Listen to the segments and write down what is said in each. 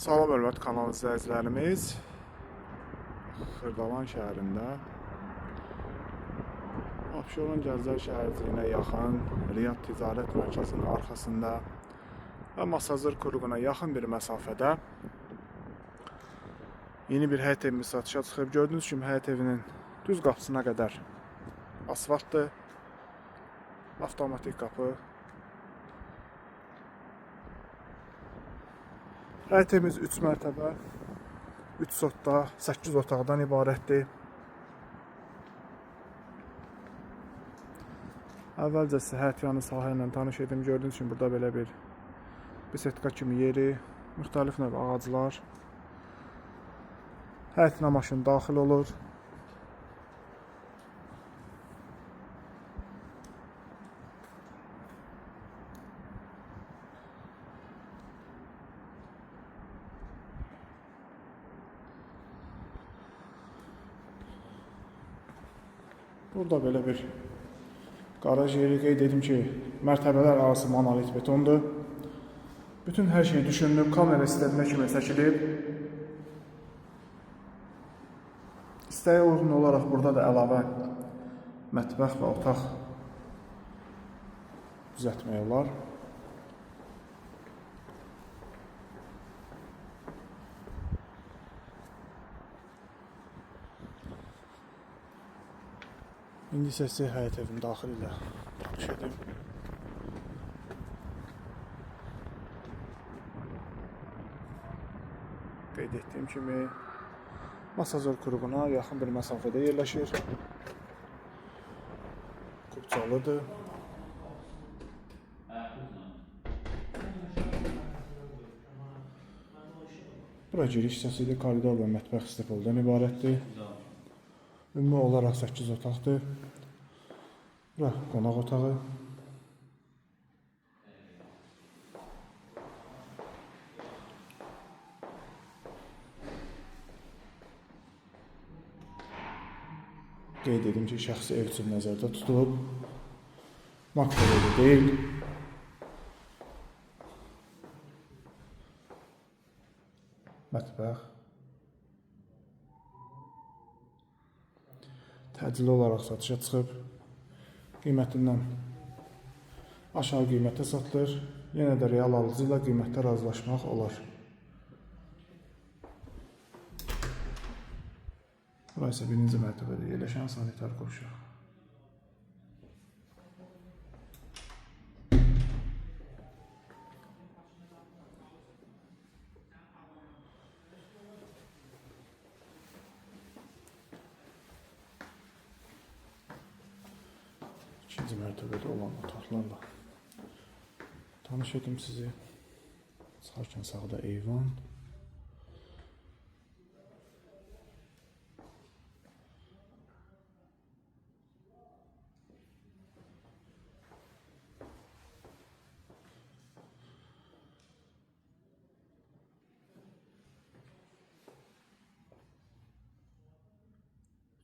Salam hörmətli kanal izləyicilərimiz. Xırdalan şəhərində Abşeron Gənclər şəhərciyinə yaxın Riyad Ticarət Mərkəzinin arxasında və Masazır Kuruğuna yaxın bir məsafədə yeni bir həyət evimiz satışa çıxıb. Gördüyünüz kimi həyət evinin düz qapısına qədər asfaltdır, avtomatik qapı. Həyət evimiz 3 mərtəbə, 3 sotda, 8 otaqdan ibarətdir. Əvvəlcə sizə həyət yanı sahə ilə tanış edim. Gördüyünüz kimi burada belə bir bisetka kimi yeri, müxtəlif növ ağaclar. Həyətinə maşın daxil olur. Burada belə bir qaraj yeri, qeyd edim ki, mərtəbələr arası monolit betondur. Bütün hər şey düşünülüb, kamera istədiyinə kimi çəkilib. İstəyə uyğun olaraq burada da əlavə mətbəx və otaq düzəltmək olar. İndi isə sizə həyət evinin daxili ilə tanış edim. Qeyd etdiyim kimi Masazır Kuruğuna yaxın bir məsafədə yerləşir. Kubcalıdır. Bura giriş hissəsi koridor və mətbəx istipoldan ibarətdir. Ümumi olaraq 8 otaqdır. Bura qonaq otağı. Qeyd edim ki, şəxsi ev üçün nəzərdə tutulub. Makro evi deyil. Mətbəx. Təcili olaraq satışa çıxıb. Qiymətindən aşağı qiymətə satılır. Yenə də real alıcı ilə qiymətdə razılaşmaq olar. Burası isə birinci mərtəbədə yerləşən sanitar qovşaq. İkinci mərtəbədə olan otaqlarla tanış edim sizi. Çıxarkən sağda eyvan.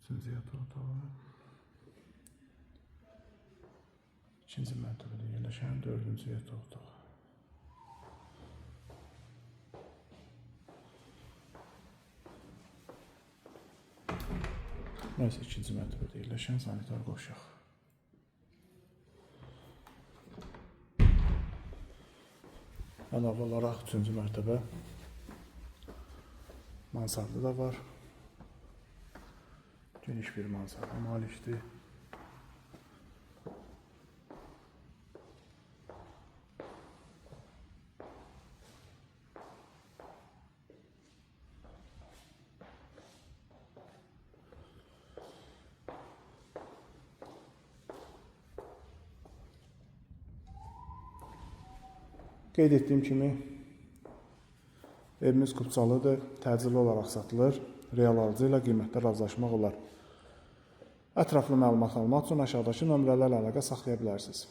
Üçüncü yataq otağı. İkinci mərtəbədə yerləşən 4-cü yataq otağı. Burası ikinci mərtəbədə yerləşən sanitar qovşaq. Əlavə olaraq 3-cü mərtəbə mansardı da var. Geniş bir mansarda malikdir. Qeyd etdiyim kimi evimiz kubcalıdır, təcili olaraq satılır. Real alıcı ilə qiymətdə razılaşmaq olar. Ətraflı məlumat almaq üçün aşağıdakı nömrələrlə əlaqə saxlaya bilərsiniz.